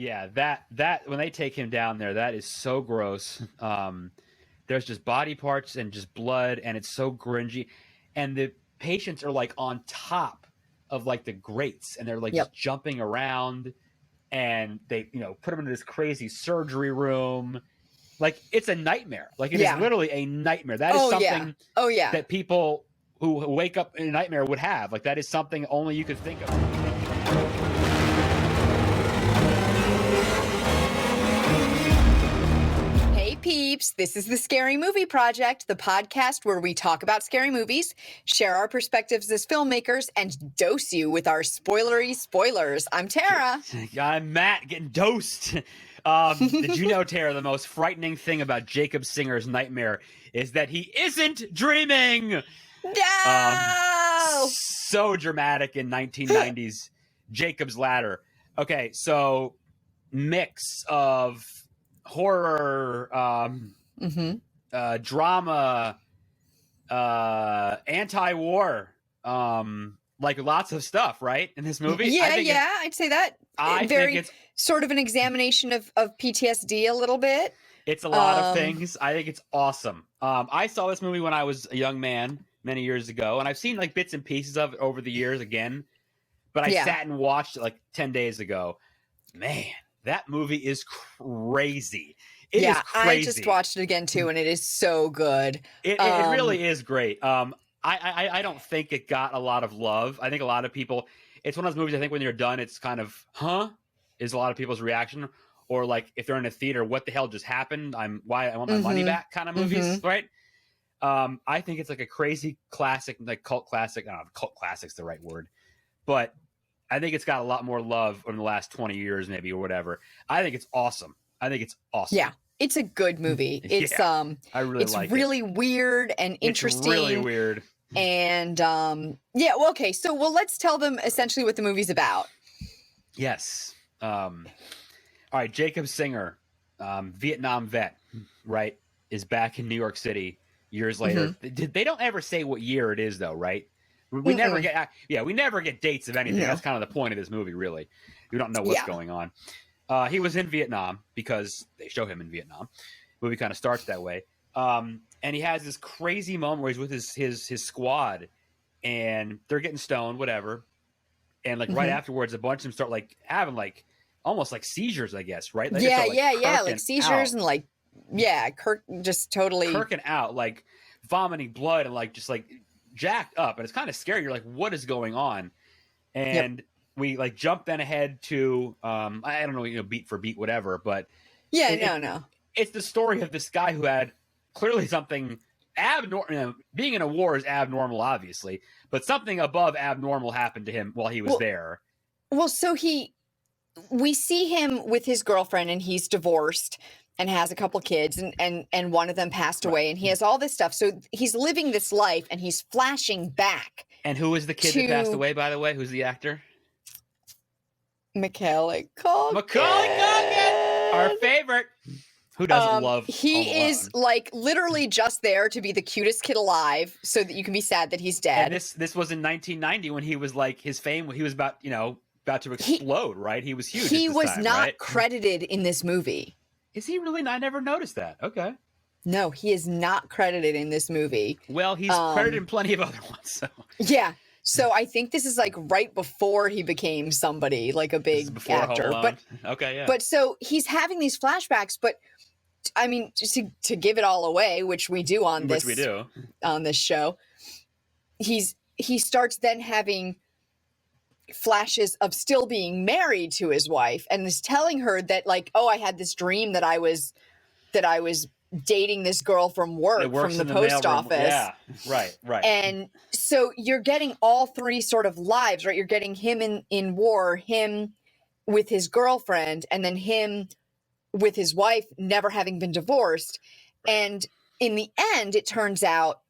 Yeah, that when they take him down there, that is so gross. There's just body parts and just blood, and it's so grungy. And the patients are like on top of like the grates, and they're like Yep. just jumping around, and they put him into this crazy surgery room. Like it's a nightmare. Like it is literally a nightmare. That is something that people who wake up in a nightmare would have. Like that is something only you could think of. Hey peeps, this is the Scary Movie Project, the podcast where we talk about scary movies, share our perspectives as filmmakers, and dose you with our spoilery spoilers. I'm Tara. I'm Matt, getting dosed. Did you know, Tara, the most frightening thing about Jacob Singer's nightmare is that he isn't dreaming? No! So dramatic in 1990s Jacob's Ladder. Okay, so mix of horror, drama, anti-war, like lots of stuff, right? In this movie? I'd say that. I think it's sort of an examination of PTSD a little bit. It's a lot of things. I think it's awesome. I saw this movie when I was a young man many years ago, and I've seen like bits and pieces of it over the years again, but I sat and watched it like 10 days ago. Man, that movie is crazy. It is crazy. I just watched it again too, and it is so good. It really is great. I don't think it got a lot of love. I think a lot of people, it's one of those movies, I think when you're done, it's kind of, is a lot of people's reaction. Or like if they're in a theater, what the hell just happened? I want my money back kind of movies, right? I think it's like a crazy classic, like cult classic. I don't know if cult classic's the right word, but I think it's got a lot more love in the last 20 years maybe or whatever. I think it's awesome. Yeah, it's a good movie. It's I really it's like really it. weird and interesting. It's really weird. And so let's tell them essentially what the movie's about. Yes. All right, Jacob Singer, Vietnam vet, right, is back in New York City years later. They don't ever say what year it is though, right? We never get dates of anything. No. That's kind of the point of this movie, really. We don't know what's going on. He was in Vietnam because they show him in Vietnam. The movie kind of starts that way. And he has this crazy moment where he's with his squad, and they're getting stoned, whatever. And like right afterwards, a bunch of them start like having like almost like seizures, I guess, right? Like, like seizures and like just totally kirking out, like vomiting blood and like just like jacked up, and it's kind of scary. You're like, what is going on? And we like jump then ahead to I don't know, beat for beat, whatever, but it's the story of this guy who had clearly something abnormal. Being in a war is abnormal, obviously, but something above abnormal happened to him while he was there. Well, so we see him with his girlfriend, and he's divorced and has a couple kids, and one of them passed away, and he has all this stuff. So he's living this life, and he's flashing back. And who is the kid that passed away, by the way? Who's the actor? Macaulay Culkin. Our favorite. Who doesn't love He is like literally just there to be the cutest kid alive so that you can be sad that he's dead. And this was in 1990 when he was like his fame, he was about to explode, right? He was huge. He was time, not right? credited in this movie. Is he really? I never noticed that. Okay. No, he is not credited in this movie. Well, he's credited in plenty of other ones. So. Yeah. So I think this is like right before he became somebody, like a big actor. But okay, yeah. But so he's having these flashbacks, but I mean, just to give it all away, which we do on this show, he starts then having flashes of still being married to his wife, and is telling her that like, I had this dream that I was dating this girl from work, from the post office. Yeah, right. And so you're getting all three sort of lives, right? You're getting him in war, him with his girlfriend, and then him with his wife never having been divorced. And in the end, it turns out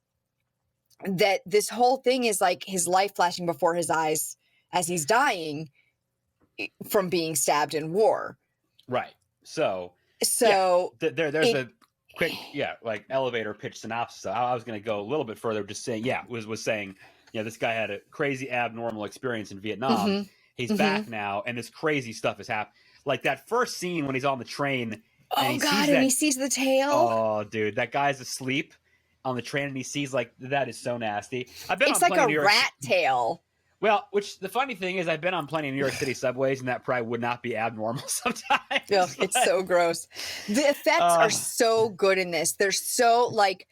that this whole thing is like his life flashing before his eyes as he's dying from being stabbed in war. Right. So there's a quick, like elevator pitch synopsis. I was going to go a little bit further, just saying, was saying, this guy had a crazy abnormal experience in Vietnam. He's back now, and this crazy stuff is happening. Like that first scene when he's on the train. Oh God, and he sees the tail. Oh, dude, that guy's asleep on the train, and he sees like that is so nasty. It's like a rat tail. Well, which the funny thing is, I've been on plenty of New York City subways, and that probably would not be abnormal sometimes. Ugh, it's so gross. The effects are so good in this. They're so like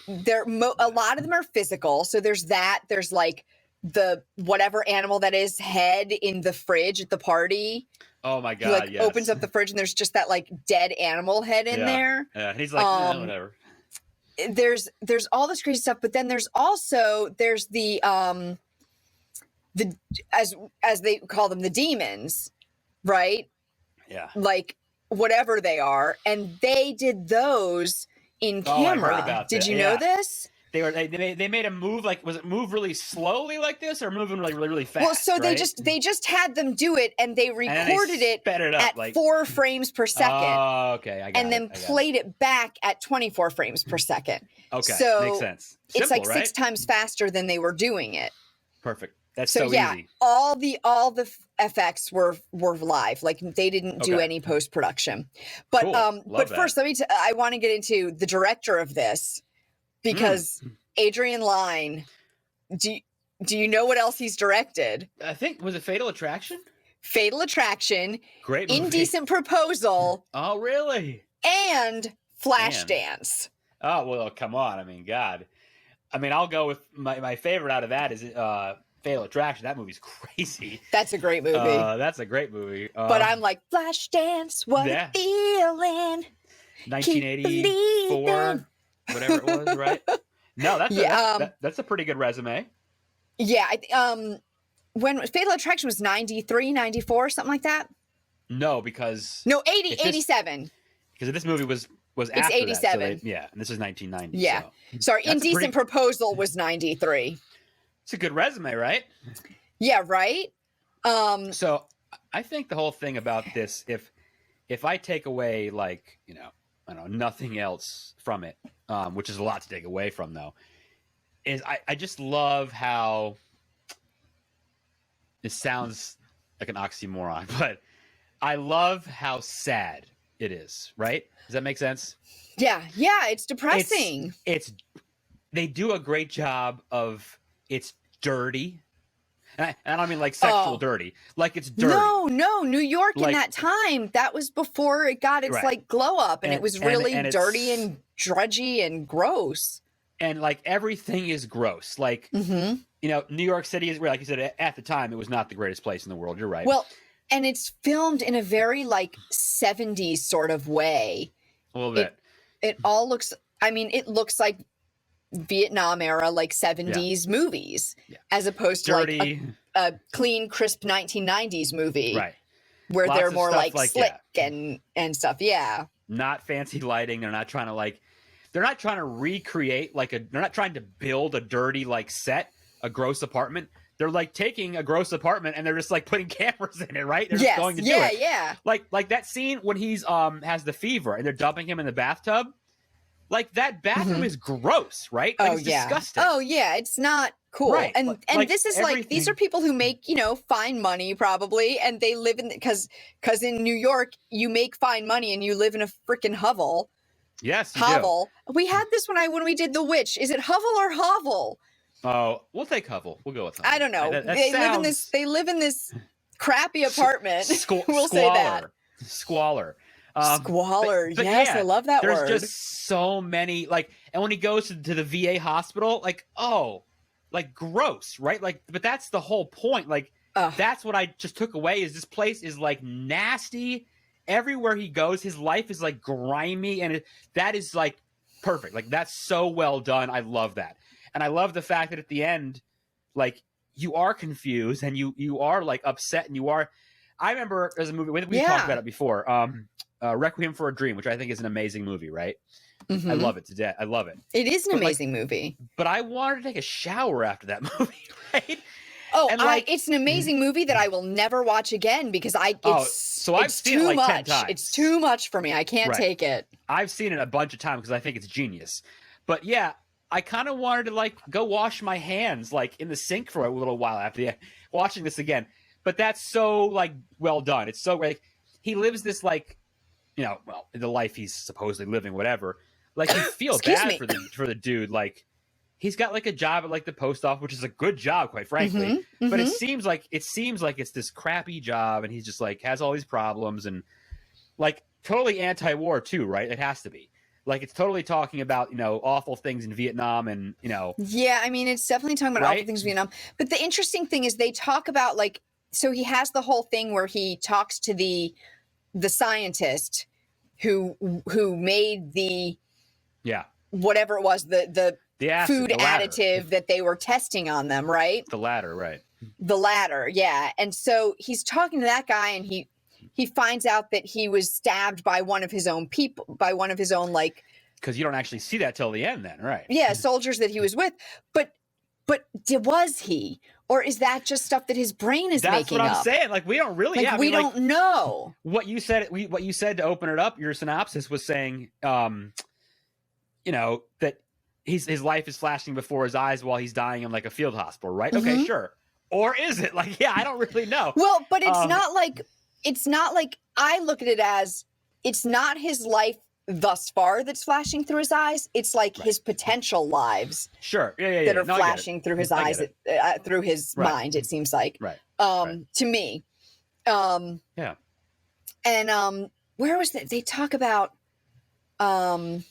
a lot of them are physical. So there's that. There's like the whatever animal that is head in the fridge at the party. Oh my God! He like yes. opens up the fridge and there's just that like dead animal head in there. Yeah, and he's like, whatever. There's all this crazy stuff, but then there's the as they call them, the demons, right? Yeah. Like whatever they are, and they did those in camera. I heard about did you know this? They made a move, like, was it move really slowly like this, or moving like really fast? Well, so right? they just had them do it, and they recorded it up, at 4 frames per second. Oh, okay, I got and then played it back at 24 frames per second. Okay, so makes sense. Simple, it's like right? 6 times faster than they were doing it. Perfect. That's so yeah, easy. all the effects were live. Like they didn't do any post production. But cool. But first, I want to get into the director of this, because Adrian Lyne. Do you know what else he's directed? I think, was it Fatal Attraction? Fatal Attraction. Great movie. Indecent Proposal. Oh, really? And Flashdance. Oh, well, come on. I mean, God. I mean, I'll go with my favorite out of that is Fatal Attraction. That movie's crazy. That's a great movie. That's a great movie. But I'm like, Flashdance, what a feeling. 1984, whatever it was, right? No, that's a pretty good resume. Yeah. When Fatal Attraction was 93, 94, something like that? No, because... No, 87. Because this movie was after it's 87. that. So and this is 1990. Yeah. So. Sorry, Indecent Proposal was 93. It's a good resume, right? Yeah, right? So I think the whole thing about this, if I take away, like, I don't know, nothing else from it, which is a lot to take away from, though, is I just love how it sounds like an oxymoron, but I love how sad it is, right? Does that make sense? Yeah, it's depressing. They do a great job of, it's dirty. And I don't mean like sexual dirty. Like it's dirty. No. New York in that time, that was before it got its like glow up, and it was really dirty and drudgy and gross. And like everything is gross. Like, New York City is, like you said, at the time, it was not the greatest place in the world. You're right. Well, and it's filmed in a very like 70s sort of way. A little bit. It all looks, it looks like Vietnam era, like 70s movies, as opposed to dirty, like a clean, crisp 1990s movie, right? Where they're more like slick and stuff. Yeah, not fancy lighting. They're not trying to recreate they're not trying to build a dirty like set, a gross apartment. They're like taking a gross apartment and they're just like putting cameras in it, right? They're just going to do it. Yeah. Like that scene when he's has the fever and they're dumping him in the bathtub. Like that bathroom is gross, right? Like, it's disgusting. Oh yeah, it's not cool. Right. And this is like, these are people who make, fine money probably, and they live in, because in New York you make fine money and you live in a freaking hovel. Yes, hovel. We had this when we did The Witch. Is it hovel or hovel? Oh, we'll take hovel. We'll go with hovel. I don't know. They live in this crappy apartment. We'll say that. Squalor. Squalor. But yes, I love that word. There's just so many, and when he goes to the VA hospital, gross, right? But that's the whole point. That's what I just took away, is this place is nasty. Everywhere he goes, his life is grimy, and that is perfect. That's so well done. I love that. And I love the fact that at the end, you are confused and you are upset, and you are. I remember there's a movie we talked about it before. Requiem for a Dream, which I think is an amazing movie, right? Mm-hmm. I love it to death. I love it. It is an amazing movie. But I wanted to take a shower after that movie, right? Oh, and it's an amazing movie that I will never watch again because I've seen it 10 times. It's too much for me. I can't take it. I've seen it a bunch of times because I think it's genius. But yeah, I kind of wanted to go wash my hands in the sink for a little while after watching this again. But that's so well done. It's so great. he lives this like, well, the life he's supposedly living, whatever. Like you feel Excuse bad me. for the dude. Like he's got like a job at like the post office, which is a good job, quite frankly. But it seems like it's this crappy job, and he's just like has all these problems and like totally anti-war too, right? It has to be. Like it's totally talking about awful things in Vietnam and Yeah, I mean it's definitely talking about right? awful things in Vietnam. But the interesting thing is they talk about like, so he has the whole thing where he talks to the scientist who made the whatever it was, the acid, food the additive that they were testing on them, right? The ladder, right? The ladder, yeah. And so he's talking to that guy, and he finds out that he was stabbed by one of his own people, by one of his own, like, because you don't actually see that till the end then, right? Yeah, soldiers that he was with. But was he? Or is that just stuff that his brain is making up? That's what I'm saying. Like, we don't really... Like, we don't know. What you said to open it up, your synopsis was saying, that his life is flashing before his eyes while he's dying in, like, a field hospital, right? Mm-hmm. Okay, sure. Or is it? Like, yeah, I don't really know. Well, but it's not like... I look at it as, it's not his life thus far that's flashing through his eyes. It's like his potential lives that are flashing through his eyes, through his mind, it seems like. Right. To me. And where was that? They talk about the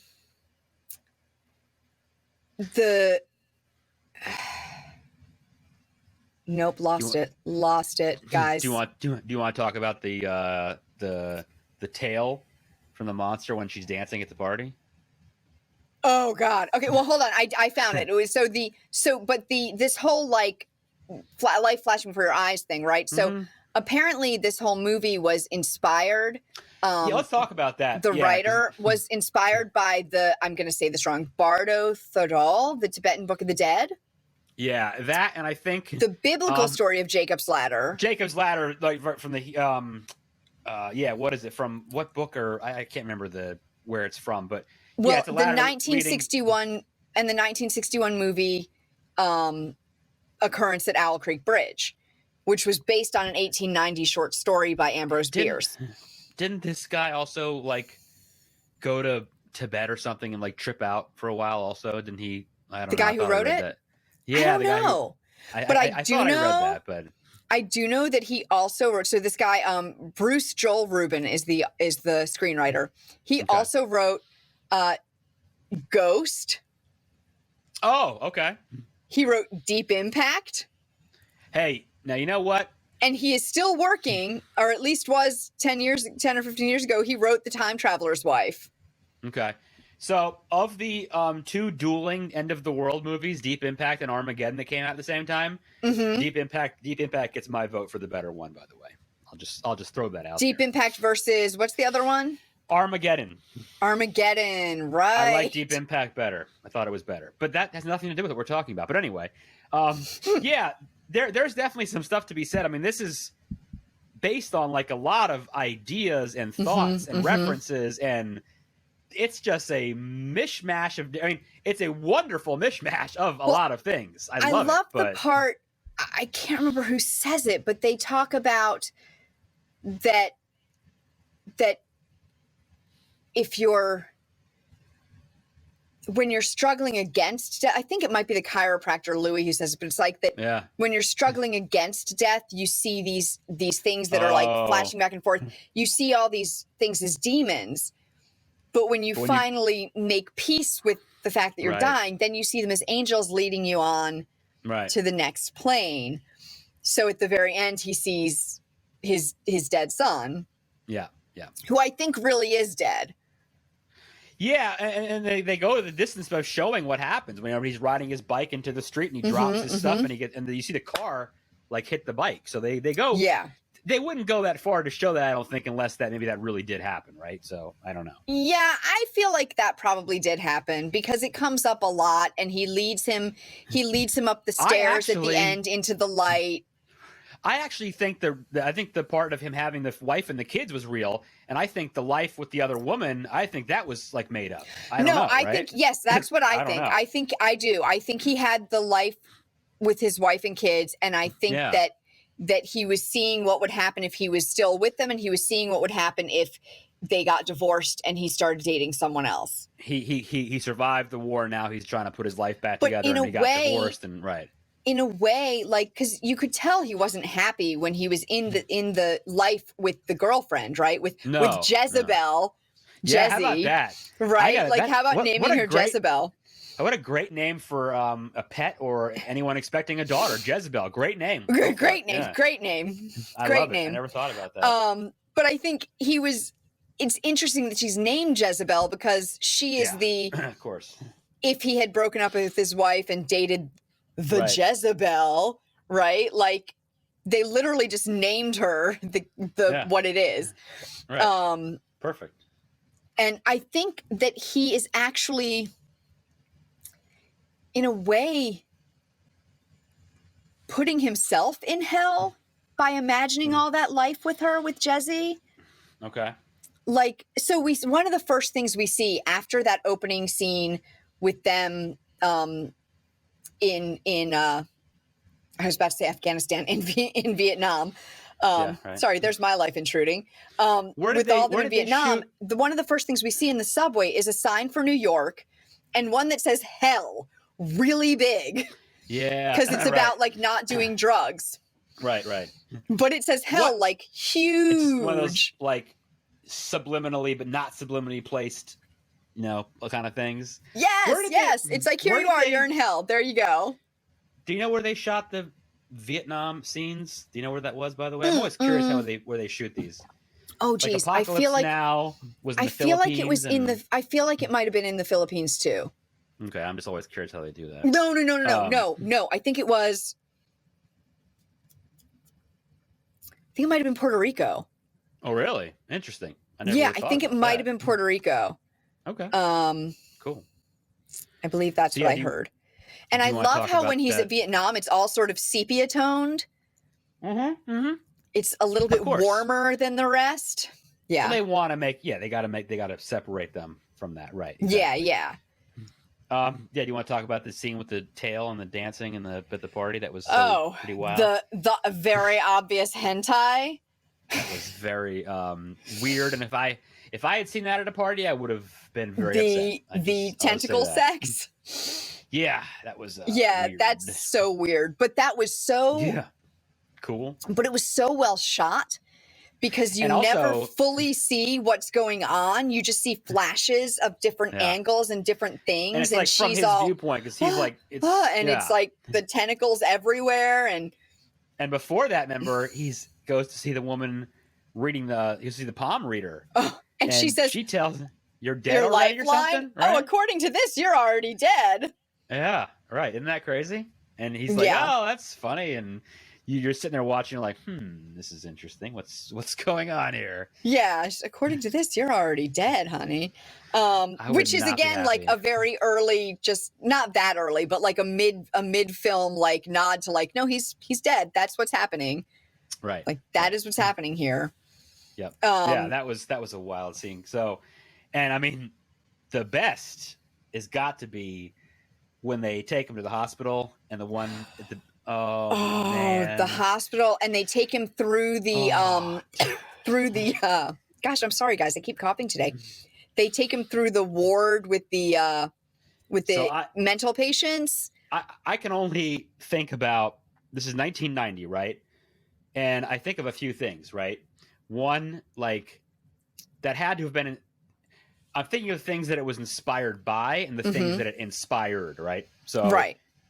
nope, lost it, guys. Do you want to talk about the tail from the monster when she's dancing at the party? Oh God. Okay. Well, hold on. I found it. It was this whole like life flashing before your eyes thing, right? So apparently this whole movie was inspired. Let's talk about that. The writer was inspired by I'm going to say this wrong, Bardo Thodol, the Tibetan Book of the Dead. Yeah, that, and I think the biblical story of Jacob's Ladder. Jacob's Ladder, like from the what is it from? What book? Or I can't remember where it's from, but it's a the 1961 and the 1961 movie Occurrence at Owl Creek Bridge, which was based on an 1890 short story by Ambrose Bierce. Didn't this guy also like go to Tibet or something and like trip out for a while? Also, didn't he? I don't know. The guy who wrote it. That. Yeah, I don't know. But I do know. I read that, but I do know that he also wrote. So this guy, Bruce Joel Rubin, is the screenwriter. He also wrote Ghost. Oh, okay. He wrote Deep Impact. Hey, now you know what? And he is still working, or at least was 10 or 15 years ago. He wrote The Time Traveler's Wife. Okay. So, of the two dueling end of the world movies, Deep Impact and Armageddon, that came out at the same time, Deep Impact gets my vote for the better one. By the way, I'll just throw that out. Deep Impact versus what's the other one? Armageddon, right? I like Deep Impact better. I thought it was better, but that has nothing to do with what we're talking about. But anyway, there's definitely some stuff to be said. I mean, this is based on like a lot of ideas and thoughts and references and. It's just a mishmash of. I mean, it's a wonderful mishmash of a lot of things. I love the part. I can't remember who says it, but they talk about that if when you're struggling against death, I think it might be the chiropractor Louis who says it, but it's like that. Yeah. When you're struggling against death, you see these things that are like flashing back and forth. You see all these things as demons. But when you finally make peace with the fact that you're dying, then you see them as angels leading you on to the next plane. So at the very end, he sees his dead son. Yeah, yeah. Who I think really is dead. Yeah, and they go to the distance of showing what happens whenever he's riding his bike into the street and he drops his stuff and you see the car like hit the bike. So they go. Yeah. They wouldn't go that far to show that, I don't think, unless maybe that really did happen, right? So, I don't know. Yeah, I feel like that probably did happen because it comes up a lot and he leads him up the stairs at the end into the light. I actually think the part of him having the wife and the kids was real, and I think the life with the other woman, I think that was like made up. I think yes, that's what I think. I think I do. I think he had the life with his wife and kids, and I think that that he was seeing what would happen if he was still with them, and he was seeing what would happen if they got divorced and he started dating someone else. He survived the war. Now he's trying to put his life back But together, in and a he got way- divorced. And right. In a way, like, because you could tell he wasn't happy when he was in the life with the girlfriend, right? With Jezebel, Yeah, Jezzy, how about that? right? gotta- Like, that- how about what naming a her great- Jezebel? What a great name for a pet or anyone expecting a daughter. Jezebel, great name. Great name, Yeah. great name, I great love it. name. I never thought about that. But I think he was. It's interesting that she's named Jezebel because she is Yeah. Of course. if he had broken up with his wife and dated the Right. Jezebel, right? Like, they literally just named her the what it is. Right. Perfect. And I think that he is actually, in a way, putting himself in hell by imagining all that life with her, with Jezzy. Okay. Like, so one of the first things we see after that opening scene with them in I was about to say Afghanistan, in Vietnam. Yeah, right. Sorry, there's my life intruding. With all them in Vietnam, one of the first things we see in the subway is a sign for New York and one that says hell really big. Yeah. Because it's right. about like not doing drugs. Right. But it says hell like huge. It's one of those like subliminally but not subliminally placed, kind of things. Yes. It's like, here you are, you're in hell. There you go. Do you know where they shot the Vietnam scenes? Do you know where that was, by the way? I'm always curious where they shoot these. Oh, geez. Like I feel like Now was in I the feel like it was Philippines I feel like it might have been in the Philippines too. Okay, I'm just always curious how they do that. No. I think it was. I think it might have been Puerto Rico. Oh, really? Interesting. I think it might have been Puerto Rico. Okay. Cool. I believe that's what I heard. And I love how when he's at Vietnam, it's all sort of sepia toned. Mm-hmm. It's a little bit warmer than the rest. Yeah. Well, they want to they got to separate them from that, right? Exactly. Yeah. Do you want to talk about the scene with the tail and the dancing and at the party? That was pretty wild. The very obvious hentai. That was very weird. And if I had seen that at a party, I would have been very upset. The tentacle sex. Yeah, that was weird. That's so weird. But that was so cool. But it was so well shot because you never fully see what's going on. You just see flashes of different angles and different things. And it's like from his viewpoint because he's like, it's like the tentacles everywhere. And before that, remember, he goes to see the woman reading you see the palm reader. Oh, and she says, she tells him, you're dead already or something? Right? Oh, according to this, you're already dead. Yeah, right. Isn't that crazy? And he's like, oh, that's funny. And you're sitting there watching, like, this is interesting. What's going on here? Yeah, according to this, you're already dead, honey. Which is again like a very early, just not that early, but like a mid film like nod to like, no, he's dead. That's what's happening. Right. Like that is what's happening here. Yep. That was a wild scene. So, and I mean, the best has got to be when they take him to the hospital and the one at the man. The hospital, and they take him through the gosh, I'm sorry guys, I keep coughing today. They take him through the ward with the mental patients. I can only think about, this is 1990, right? And I think of a few things, right? One, like, that had to have been I'm thinking of things that it was inspired by and the things that it inspired, right? So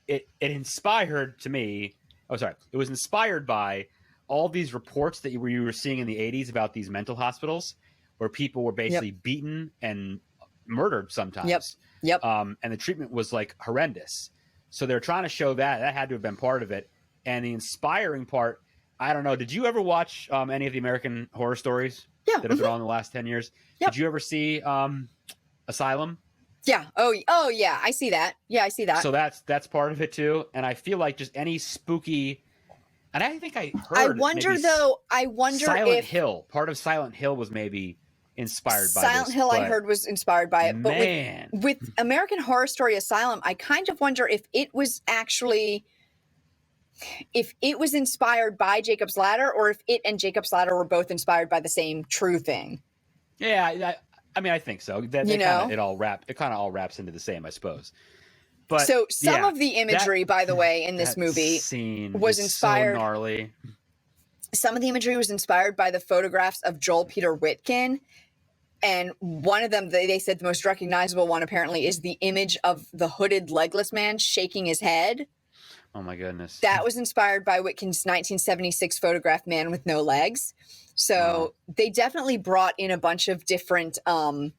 it inspired to me. Oh, sorry. It was inspired by all these reports that you were seeing in the 80s about these mental hospitals where people were basically beaten and murdered sometimes. Yep. And the treatment was like horrendous. So they're trying to show that had to have been part of it. And the inspiring part, I don't know. Did you ever watch any of the American Horror Stories? Yeah. That have been on in the last 10 years. Yep. Did you ever see Asylum? Yeah. Oh yeah. I see that. Yeah, I see that. So that's part of it too. And I feel like just any spooky, and I think I heard. I wonder Silent if Hill. Part of Silent Hill was maybe inspired by Silent this, Hill. I heard was inspired by it. But man, with American Horror Story Asylum, I kind of wonder if it was actually if it was inspired by Jacob's Ladder or if it and Jacob's Ladder were both inspired by the same true thing. Yeah, I mean, I think so. That You know? it kind of all wraps into the same, I suppose. But So some of the imagery, by the way, in this movie scene was inspired. So gnarly. Some of the imagery was inspired by the photographs of Joel Peter Witkin. And one of them, they said the most recognizable one apparently is the image of the hooded legless man shaking his head. Oh my goodness. That was inspired by Witkin's 1976 photograph Man with No Legs. So they definitely brought in a bunch of different art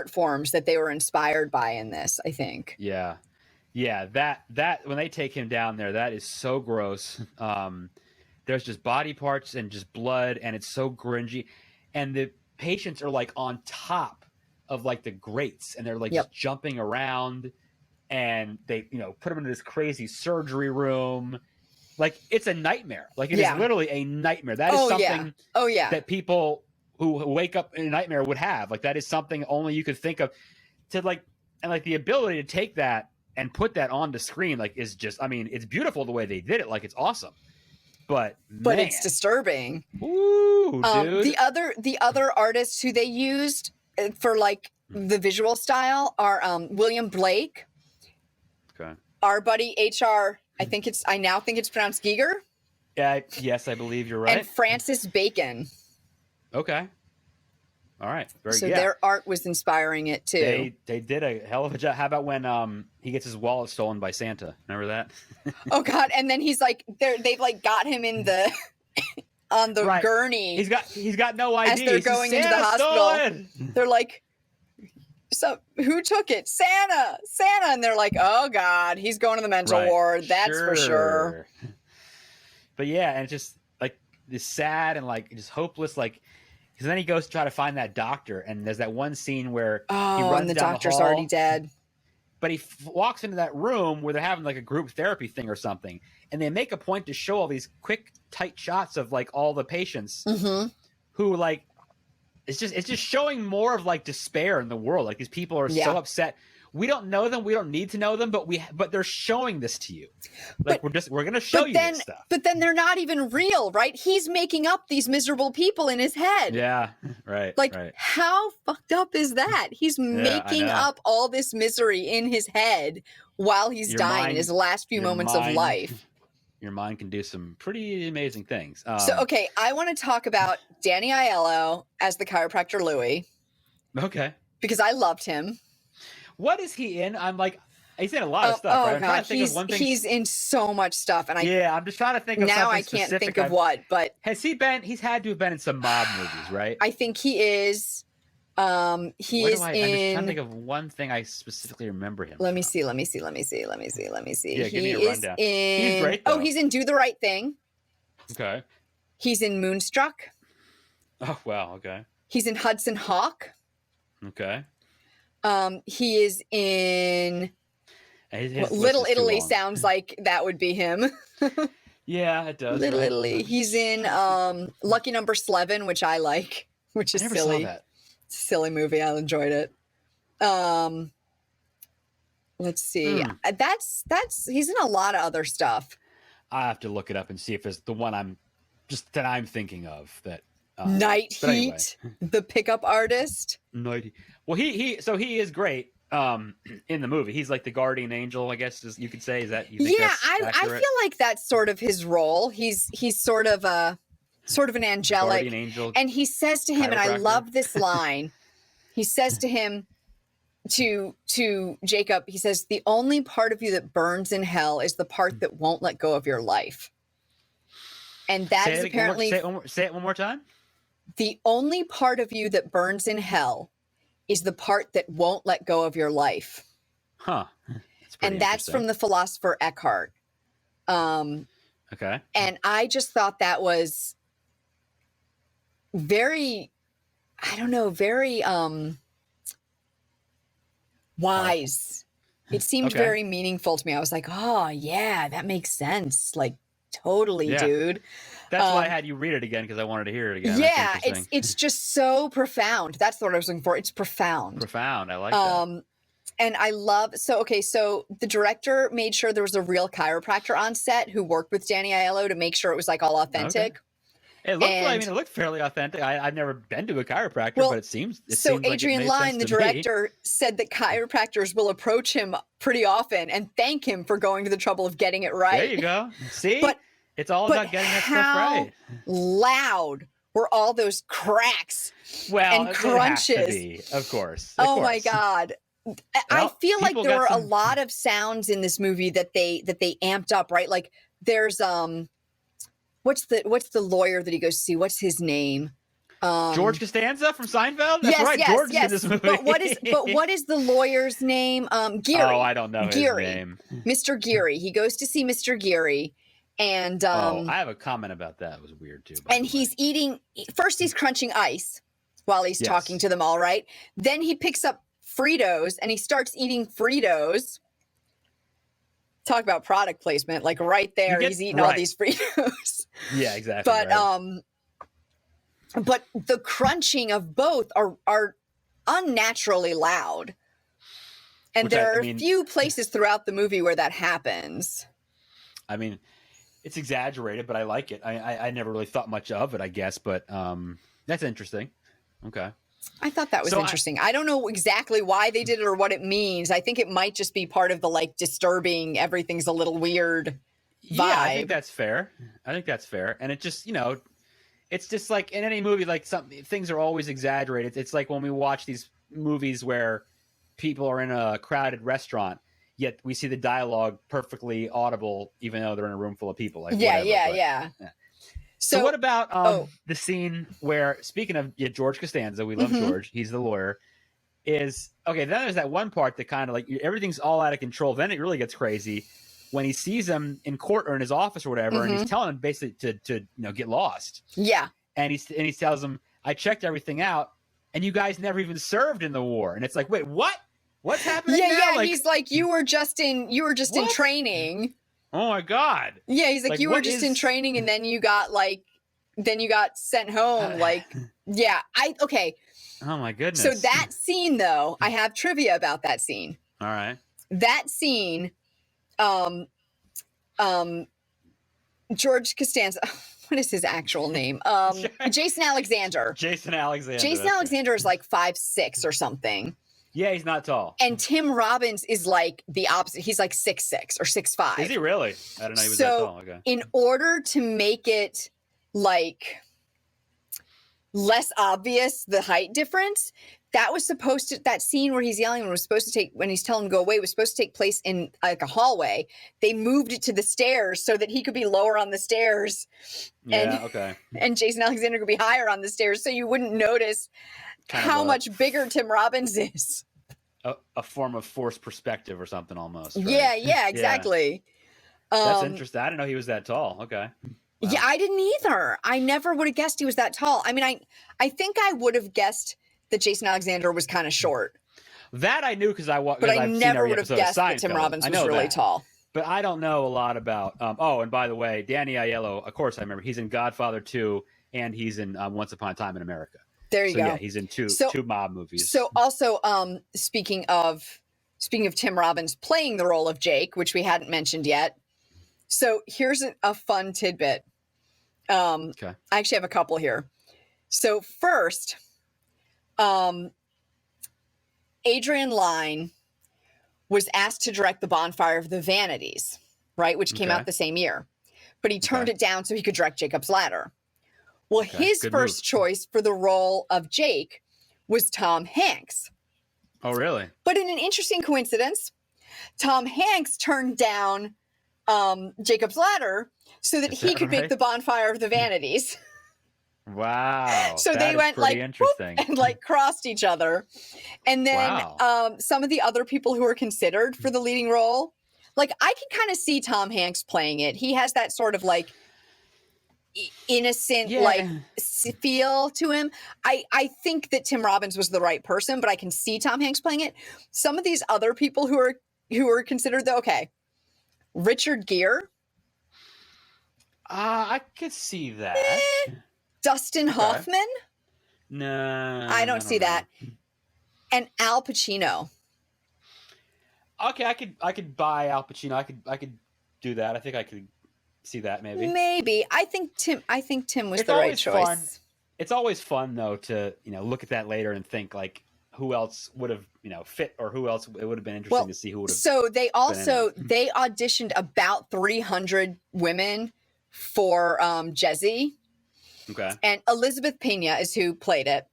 forms that they were inspired by in this, I think. Yeah. Yeah, that when they take him down there, that is so gross. There's just body parts and just blood, and it's so grungy. And the patients are like on top of like the grates, and they're like just jumping around, and they put them into this crazy surgery room. Like, it's a nightmare. Like, it is literally a nightmare. That is something that people who wake up in a nightmare would have. Like, that is something only you could think of to the ability to take that and put that on the screen, like, is just, I mean, it's beautiful the way they did it. Like, it's awesome. But man, it's disturbing. Ooh, dude. The other artists who they used for like the visual style are William Blake. Okay. Our buddy HR, I now think it's pronounced Giger. Yeah, yes, I believe you're right. And Francis Bacon. Okay. All right. So their art was inspiring it too. They did a hell of a job. How about when he gets his wallet stolen by Santa? Remember that? Oh God! And then he's like, they've like got him in the on the gurney. He's got no ID. As they're going into the hospital, they're like, "So who took it? Santa, Santa!" And they're like, "Oh God, he's going to the mental ward. That's for sure." But yeah, and it's just like this sad and like just hopeless, like. Because then he goes to try to find that doctor, and there's that one scene where he runs and the down doctor's the hall, already dead. But he walks into that room where they're having like a group therapy thing or something, and they make a point to show all these quick, tight shots of like all the patients who like it's just showing more of like despair in the world. Like, these people are so upset. We don't know them. We don't need to know them, but they're showing this to you. Like, we're going to show you this stuff. But then they're not even real, right? He's making up these miserable people in his head. Yeah, right. Like, how fucked up is that? He's making up all this misery in his head while he's dying in his last few moments of life. Your mind can do some pretty amazing things. Okay, I want to talk about Danny Aiello as the chiropractor Louis. Okay. Because I loved him. What is he in? I'm like, he's in a lot of stuff. Right? I'm trying to think of one thing. He's in so much stuff, and I'm just trying to think of now. Something I can't specific. think of what, but has he been? He's had to have been in some mob movies, right? I think he is. I'm just trying to think of one thing I specifically remember him. Let me see. Yeah, give me a rundown. He's great, though. He's in Do the Right Thing. Okay. He's in Moonstruck. Oh wow. Okay. He's in Hudson Hawk. Okay. He is in Little Italy. Sounds like that would be him. Yeah, it does. Little Italy. He's in Lucky Number 11, which I like, which is silly. Saw that. It's a silly movie. I enjoyed it. Let's see. He's in a lot of other stuff. I have to look it up and see if it's the one I'm thinking of. That Night Heat, anyway. The pickup artist. Night Heat. Well, he is great in the movie. He's like the guardian angel, I guess you could say. Is that you think that's I feel like that's sort of his role. He's sort of an angelic guardian angel, and he says to him, and I love this line. He says to him, to Jacob, he says, "The only part of you that burns in hell is the part that won't let go of your life." And that is apparently say it one more time. The only part of you that burns in hell is the part that won't let go of your life. Huh. That's from the philosopher Eckhart. Okay. And I just thought that was very, very wise. It seemed very meaningful to me. I was like, oh yeah, that makes sense. Like, totally, dude. That's why I had you read it again, because I wanted to hear it again. Yeah, it's just so profound. That's the word I was looking for. It's profound. Profound. I like that. And I love, so the director made sure there was a real chiropractor on set who worked with Danny Aiello to make sure it was like all authentic. Okay. It looked fairly authentic. I've never been to a chiropractor, but it seems like Adrian it made Lyne, sense the to me. director, said that chiropractors will approach him pretty often and thank him for going to the trouble of getting it right. There you go. See, but it's all about getting that stuff right. Loud were all those cracks and crunches? Of course. Oh my God. I feel like there were a lot of sounds in this movie that they amped up, right? Like there's what's the lawyer that he goes to see? What's his name? George Costanza from Seinfeld? That's right. George is in this movie. But what is the lawyer's name? Geary. Oh, I don't know Geary. His name. Mr. Geary. He goes to see Mr. Geary. And I have a comment about that. It was weird too. And he's eating, first he's crunching ice while he's talking to them, all right? Then he picks up Fritos and he starts eating Fritos. Talk about product placement, like right there, he's eating all these Fritos. Yeah, exactly. But the crunching of both are unnaturally loud. And there are a few places throughout the movie where that happens. I mean, it's exaggerated, but I like it. I never really thought much of it, I guess, but that's interesting. Okay. I thought that was interesting. I don't know exactly why they did it or what it means. I think it might just be part of the like disturbing, everything's a little weird vibe. Yeah, I think that's fair. And it just, it's just like in any movie, like things are always exaggerated. It's like when we watch these movies where people are in a crowded restaurant, yet we see the dialogue perfectly audible, even though they're in a room full of people. Like yeah. So what about the scene where, speaking of George Costanza, we love George, he's the lawyer, then there's that one part that kind of like everything's all out of control. Then it really gets crazy when he sees him in court or in his office or whatever, and he's telling him basically to get lost. Yeah. And he tells him, I checked everything out, and you guys never even served in the war. And it's like, wait, what? What's happening now? Yeah, he's like, you were just in training. Oh my God. Yeah, he's like you were just in training and then you got sent home. Okay. Oh my goodness. So that scene though, I have trivia about that scene. All right. That scene, George Costanza, what is his actual name? Jason Alexander. Jason Alexander is like 5'6" or something. Yeah, he's not tall. And Tim Robbins is like the opposite. He's like 6'6" or 6'5". Is he really? I don't know he was that tall. Okay. In order to make it like less obvious, the height difference, that scene where he's yelling when he's telling him to go away was supposed to take place in like a hallway. They moved it to the stairs so that he could be lower on the stairs. And Jason Alexander could be higher on the stairs so you wouldn't notice how much bigger Tim Robbins is. A form of forced perspective or something almost. Right? Yeah, exactly. That's interesting. I didn't know he was that tall. Okay. Wow. Yeah, I didn't either. I never would have guessed he was that tall. I mean, I think I would have guessed that Jason Alexander was kind of short. That I knew because but I never would have guessed that Tim Robbins was really tall. But I don't know a lot about. And by the way, Danny Aiello, of course I remember. He's in Godfather 2, and he's in Once Upon a Time in America. There you go. Yeah, he's in two mob movies. So also, speaking of Tim Robbins playing the role of Jake, which we hadn't mentioned yet. So here's a fun tidbit. Okay. I actually have a couple here. So first, Adrian Lyne was asked to direct The Bonfire of the Vanities, right, which came out the same year, but he turned it down so he could direct Jacob's Ladder. Well, his first choice for the role of Jake was Tom Hanks. Oh, really? But in an interesting coincidence, Tom Hanks turned down Jacob's Ladder so that he could make The Bonfire of the Vanities. Wow. So they went like interesting. And like crossed each other. And then some of the other people who were considered for the leading role, like I can kind of see Tom Hanks playing it. He has that sort of like innocent like feel to him. I think that Tim Robbins was the right person, but I can see Tom Hanks playing it. Some of these other people who are considered though, Richard Gere. I could see that. Dustin Hoffman? No. I don't see that. And Al Pacino. Okay, I could buy Al Pacino. I could do that. I think I could see that maybe. Maybe. I think Tim was It's the right always fun. choice. It's always fun though to, look at that later and think like who else would have, fit, or who else it would have been interesting to see who would have. So they also been in it. they auditioned about 300 women for Jezzy. Okay. And Elizabeth Pena is who played it.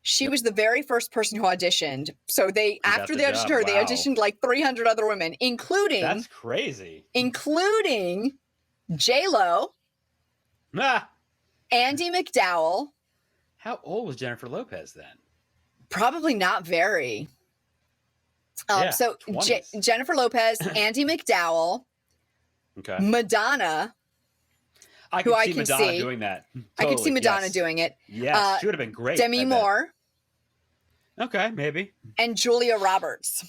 She was the very first person who auditioned. So after they auditioned her, they auditioned like 300 other women, including That's crazy. Including J-Lo, Andie MacDowell. How old was Jennifer Lopez then? Probably not very. So Jennifer Lopez, Andie MacDowell, okay, Madonna. I could see Madonna doing that. Totally. I could see Madonna doing it. Yes, she would have been great. Demi Moore. Okay, maybe. And Julia Roberts.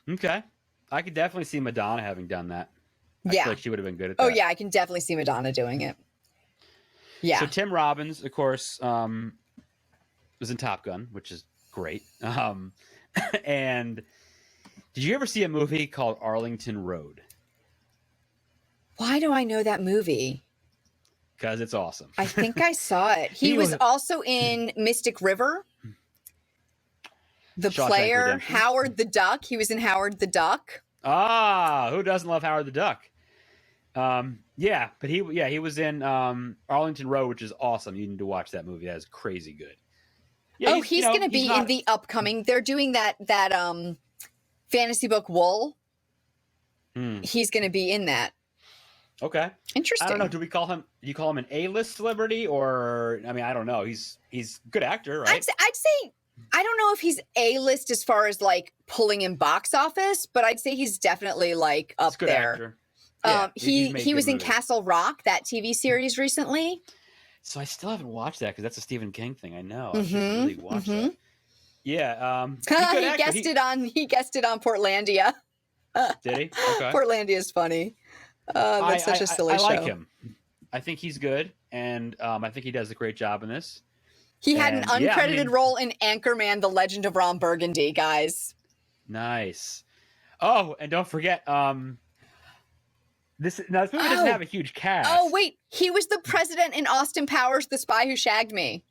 Okay. I could definitely see Madonna having done that. I feel like she would have been good at that. Oh, yeah, I can definitely see Madonna doing it. Yeah. So Tim Robbins, of course, was in Top Gun, which is great. And did you ever see a movie called Arlington Road? Why do I know that movie? Because it's awesome. I think I saw it. He was also in Mystic River. The Shawshank player, Redemption. Howard the Duck. He was in Howard the Duck. Ah, who doesn't love Howard the Duck? Yeah, but he was in Arlington Road, which is awesome. You need to watch that movie. That is crazy good. Yeah, he's going to be in the upcoming. They're doing that fantasy book Wool. He's going to be in that. Okay. Interesting. I don't know. Do you call him an A-list celebrity, or I mean, I don't know. He's a good actor, right? I'd say I don't know if he's A-list as far as like pulling in box office, but I'd say he's definitely like up good there. Actor. Yeah, he was in Castle Rock, that TV series recently. So I still haven't watched that because that's a Stephen King thing. I know. I should really watch that. Yeah. He guessed it on Portlandia. Did he? Okay. Portlandia is funny. That's such a silly show. I like him. I think he's good, and I think he does a great job in this. He had an uncredited role in Anchorman: The Legend of Ron Burgundy, guys. Nice. Oh, and don't forget, this movie doesn't have a huge cast. Oh wait, he was the president in Austin Powers: The Spy Who Shagged Me.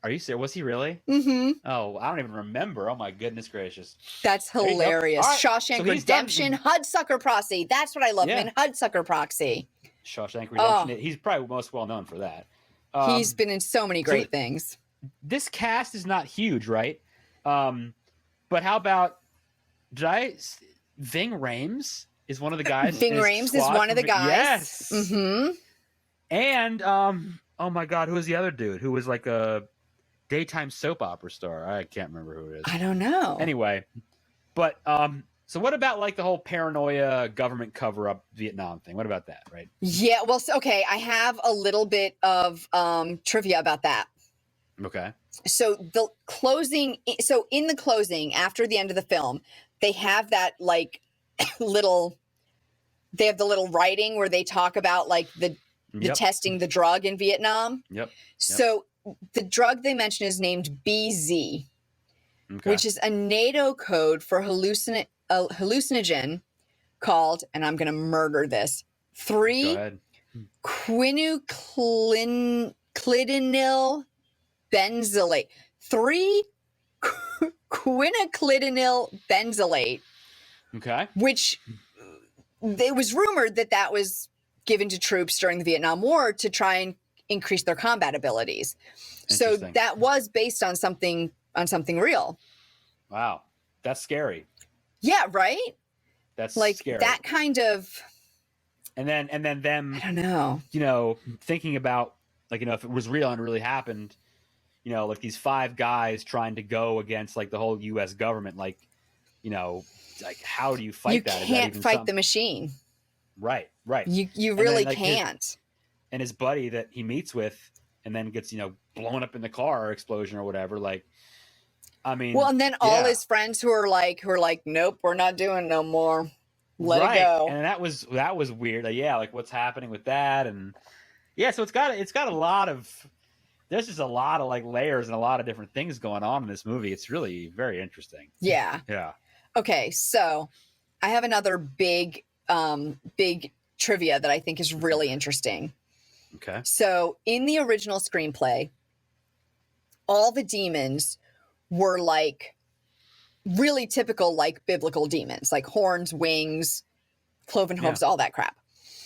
Are you serious? Was he really? Mm-hmm. Oh, I don't even remember. Oh my goodness gracious. That's hilarious. Right. Shawshank Redemption, Hudsucker Proxy. That's what I love him in, Hudsucker Proxy. Shawshank Redemption. He's probably most well known for that. He's been in so many great things. This cast is not huge, right? But how about Ving Rhames is one of the guys. Ving Rhames is one of the guys. Yes. Mm-hmm. And oh my God, who was the other dude who was like a daytime soap opera star? I can't remember who it is. I don't know. Anyway, but so what about like the whole paranoia government cover-up Vietnam thing? What about that, right? Yeah, well, okay, I have a little bit of trivia about that. Okay. So in the closing, after the end of the film, they have that like they have the little writing where they talk about like the testing the drug in Vietnam. Yep. So the drug they mention is named BZ, which is a NATO code for hallucinogen called, and I'm going to murder this, 3-quinaclidinyl benzylate. 3-quinaclidinyl benzylate. Okay. Which it was rumored that was given to troops during the Vietnam War to try and increase their combat abilities. So that was based on something real. Wow. That's scary. Yeah, right? That's like scary. That kind of and then them I don't know. Thinking about like if it was real and it really happened, like these 5 guys trying to go against like the whole US government, like like how do you fight that? You can't fight the machine. Right. You really can't. And his buddy that he meets with and then gets, blown up in the car explosion or whatever. Like, I mean, well, and then all his friends who are like, nope, we're not doing no more. Let it go. And that was weird. Like, like what's happening with that? And so it's got a lot of, there's just a lot of like layers and a lot of different things going on in this movie. It's really very interesting. Yeah. Yeah. Okay, so I have another big trivia that I think is really interesting. Okay. So in the original screenplay, all the demons were like really typical, like biblical demons, like horns, wings, cloven hooves, all that crap.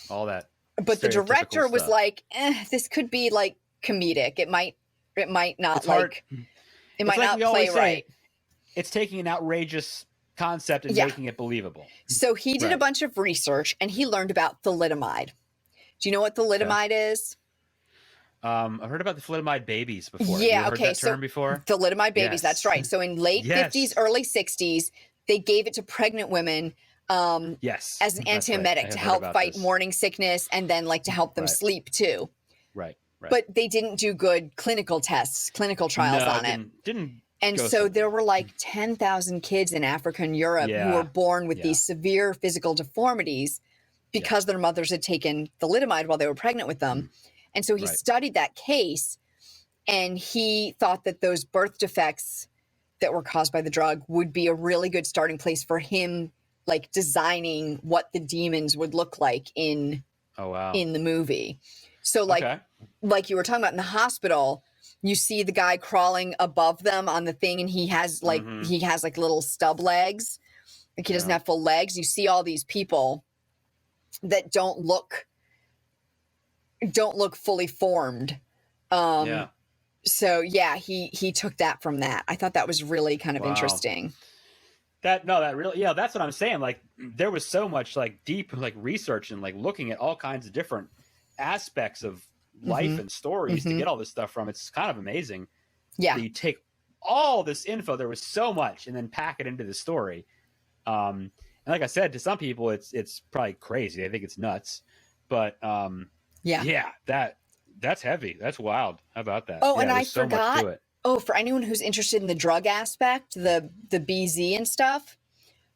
All that. But the director was stuff. like, this could be like comedic. It might not It's hard. It might not play right. It's taking an outrageous concept and making it believable. So he did a bunch of research and he learned about thalidomide. Do you know what thalidomide is? I've heard about the thalidomide babies before. Yeah, Have you heard that term before? Thalidomide babies, that's right. So in late 50s, early 60s, they gave it to pregnant women as an antiemetic to help fight morning sickness and then like to help them sleep too. Right. But they didn't do good clinical trials on it. And so there were like 10,000 kids in Africa and Europe who were born with these severe physical deformities because their mothers had taken thalidomide while they were pregnant with them. And so he studied that case and he thought that those birth defects that were caused by the drug would be a really good starting place for him, like designing what the demons would look like in the movie. So like you were talking about in the hospital, you see the guy crawling above them on the thing and he has like little stub legs. Like he doesn't have full legs. You see all these people that don't look fully formed. So he took that from that. I thought that was really kind of interesting. That's what I'm saying. Like there was so much like deep like research and like looking at all kinds of different aspects of life and stories to get all this stuff from. It's kind of amazing. Yeah. That you take all this info, there was so much, and then pack it into the story. And like I said, to some people it's probably crazy. I think it's nuts. But that's heavy. That's wild. How about that? Oh, and I forgot. Oh, for anyone who's interested in the drug aspect, the BZ and stuff,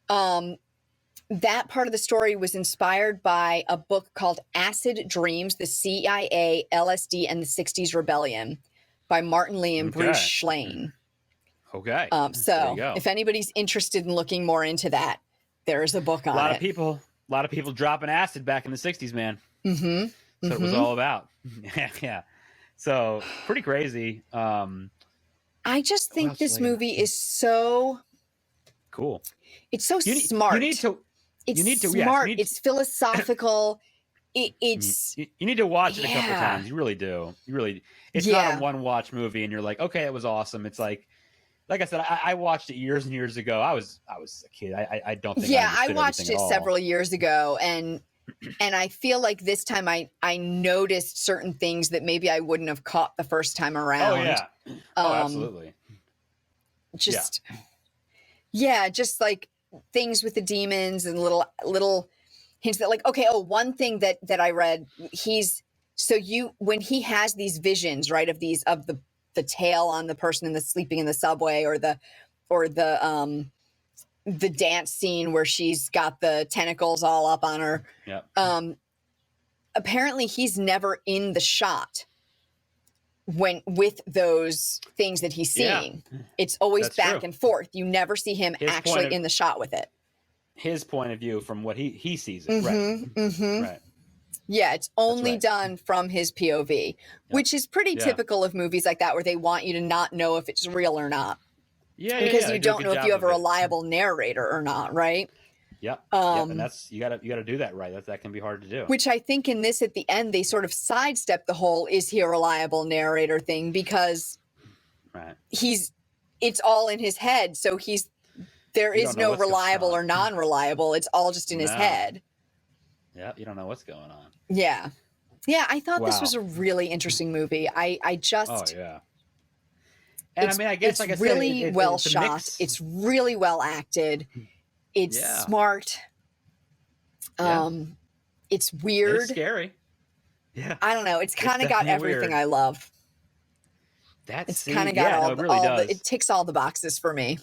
that part of the story was inspired by a book called Acid Dreams, the CIA, LSD, and the 60s Rebellion by Martin Lee and Bruce Schlain. Okay. So if anybody's interested in looking more into that, there's a book on it. A lot of people dropping acid back in the 60s, man. That's what it was all about. Yeah. So pretty crazy. I just think this movie is so cool. It's so smart. It's smart. It's philosophical. It's you need to watch it a couple times. You really do. It's not a one watch movie and you're like, okay, it was awesome. It's like I said, I watched it years and years ago. I was a kid. I don't think I watched it several years ago and I feel like this time I noticed certain things that maybe I wouldn't have caught the first time around. Oh yeah. Absolutely. Just like things with the demons and little hints that like, okay, one thing that I read, when he has these visions, right, of the tail on the person sleeping in the subway or the dance scene where she's got the tentacles all up on her. Yeah. Apparently he's never in the shot with those things that he's seeing. Yeah. It's always back and forth. You never see him actually in the shot with it. His point of view from what he sees it. Right. Yeah, it's only done from his POV, which is pretty typical of movies like that where they want you to not know if it's real or not. Yeah, because you don't know if you have a reliable narrator or not, right? Yep. And that's you gotta do that right. That can be hard to do. Which I think in this at the end they sort of sidestep the whole is he a reliable narrator thing because it's all in his head. So there is no reliable or non-reliable. It's all just in his head. Yeah, you don't know what's going on. Yeah. Yeah, I thought this was a really interesting movie. I just Oh yeah. And I mean, I guess it's really well shot. It's really well acted. It's smart. It's weird. It's scary. Yeah. I don't know. It's kind of got everything I love. It's kind of got it ticks all the boxes for me.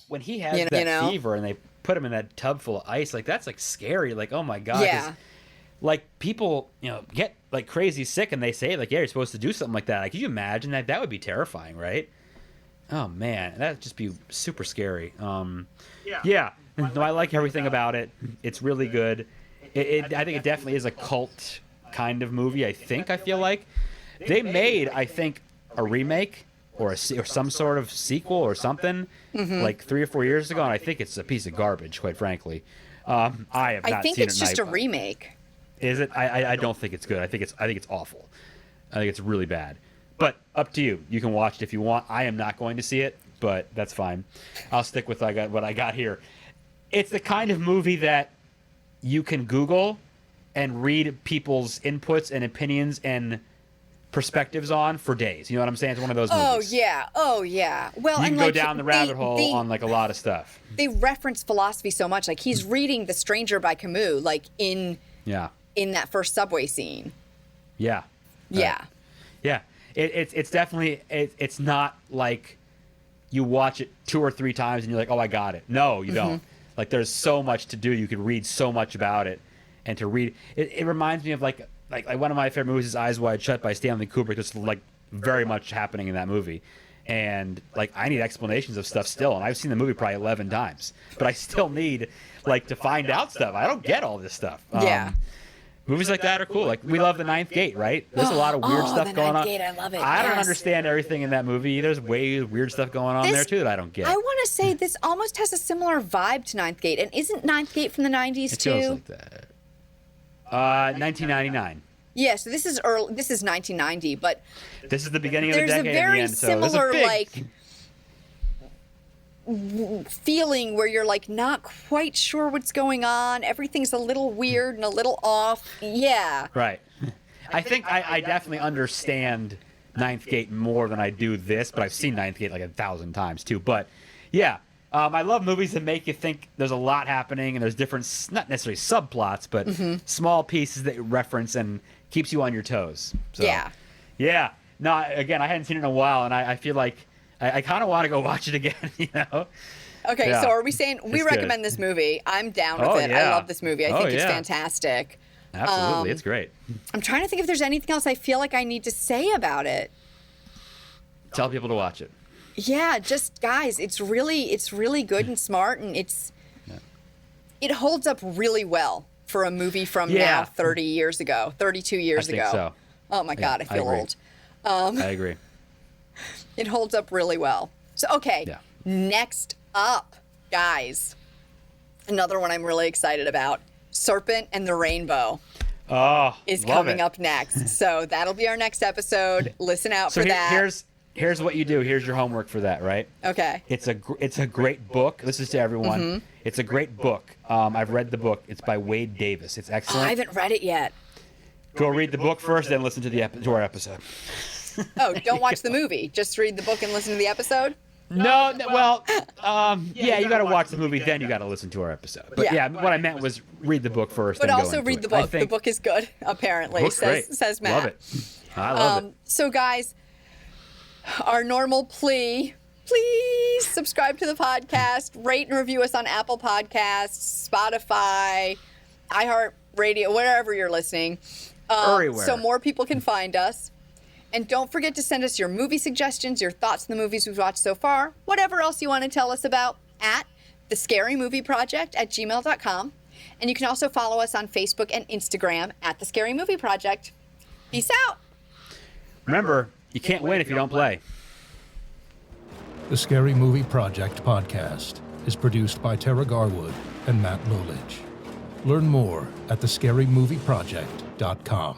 When he has that fever and they put him in that tub full of ice, like that's like scary. Like, oh my God. Yeah. Like people, get like crazy sick and they say like, yeah, you're supposed to do something like that. Like, could you imagine that? That would be terrifying, right? Oh man, that'd just be super scary. Yeah. No, I like everything about it. It's really good. I think it definitely is a cult kind of movie. I feel like they made, I think, a remake or some sort of sequel or something like 3 or 4 years ago, and I think it's a piece of garbage, quite frankly. I have not seen it. I think it's just a remake. Is it? I don't think it's good. I think it's awful. I think it's really bad. But up to you. You can watch it if you want. I am not going to see it, but that's fine. I'll stick with what I got here. It's the kind of movie that you can Google and read people's inputs and opinions and perspectives on for days. You know what I'm saying? It's one of those movies. Oh yeah. Well, you and can go down the rabbit hole on like a lot of stuff. They reference philosophy so much. Like he's reading The Stranger by Camus, like in that first subway scene. Yeah. Yeah. Yeah. It's definitely it's not like you watch it 2 or 3 times and you're like, oh, I got it. No, you don't. Like there's so much to do. You could read so much about it, and to read it reminds me of like one of my favorite movies is Eyes Wide Shut by Stanley Kubrick. There's like very much happening in that movie, and like I need explanations of stuff still. And I've seen the movie probably 11 times, but I still need like to find out stuff. I don't get all this stuff. Movies like that are cool. Like we love The Ninth Gate, right? There's a lot of weird stuff going on. Gate, I love it. I don't understand everything in that movie. There's way weird stuff going on there too that I don't get. I want to say this almost has a similar vibe to Ninth Gate, and isn't Ninth Gate from the 90s it too? Feels like that. 1999. Yeah, so this is early. This is 1990, but this is the beginning of the decade. There's a very and the end, similar like feeling where you're like not quite sure what's going on. Everything's a little weird and a little off. Yeah. Right. I think I definitely understand Ninth Gate more than I do this, but I've seen Ninth Gate like 1,000 times too. But yeah, I love movies that make you think there's a lot happening and there's different, not necessarily subplots, but small pieces that you reference and keeps you on your toes. So, yeah. No, again, I hadn't seen it in a while, and I feel like I kind of want to go watch it again, you know? Okay, so are we saying we recommend this movie? I'm down with it. I love this movie. I think it's fantastic. Absolutely, it's great. I'm trying to think if there's anything else I feel like I need to say about it. Tell people to watch it. Yeah, just guys, it's really good and smart, and it holds up really well for a movie from now 32 years ago. I think so. Oh my God, I feel old. I agree. It holds up really well. So, next up, guys, another one I'm really excited about, Serpent and the Rainbow is coming up next. So that'll be our next episode. Listen out for that. Here's what you do. Here's your homework for that, right? Okay. It's a great book. This is to everyone. It's a great book. I've read the book. It's by Wade Davis. It's excellent. I haven't read it yet. Go read the book first, then listen to our episode. Oh, don't watch the movie. Just read the book and listen to the episode? No, well, you got to watch the movie, then you got to listen to our episode. But what I meant was read the book first. But also read the book. The book is good, apparently, says Matt. Love it. I love it. So, guys, our normal plea, please subscribe to the podcast, rate and review us on Apple Podcasts, Spotify, iHeartRadio, wherever you're listening. Everywhere. So more people can find us. And don't forget to send us your movie suggestions, your thoughts on the movies we've watched so far, whatever else you want to tell us about at thescarymovieproject@gmail.com. And you can also follow us on Facebook and Instagram at The Scary Movie Project. Peace out. Remember, you can't win if you don't play. The Scary Movie Project podcast is produced by Tara Garwood and Matt Lolich. Learn more at thescarymovieproject.com.